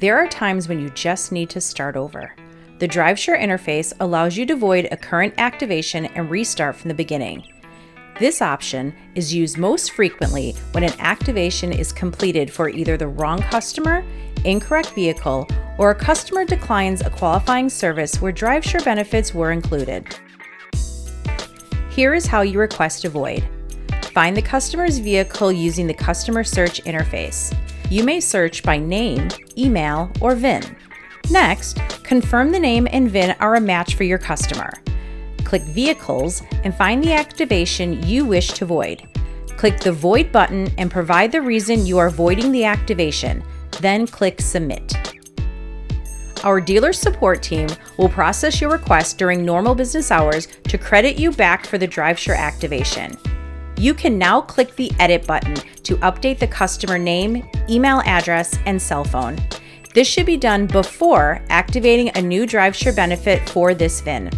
There are times when you just need to start over. The DriveSure interface allows you to void a current activation and restart from the beginning. This option is used most frequently when an activation is completed for either the wrong customer, incorrect vehicle, or a customer declines a qualifying service where DriveSure benefits were included. Here is how you request a void. Find the customer's vehicle using the customer search interface. You may search by name, email, or VIN. Next, confirm the name and VIN are a match for your customer. Click Vehicles and find the activation you wish to void. Click the Void button and provide the reason you are voiding the activation, then click Submit. Our dealer support team will process your request during normal business hours to credit you back for the DriveSure activation. You can now click the Edit button to update the customer name, email address, and cell phone. This should be done before activating a new DriveSure benefit for this VIN.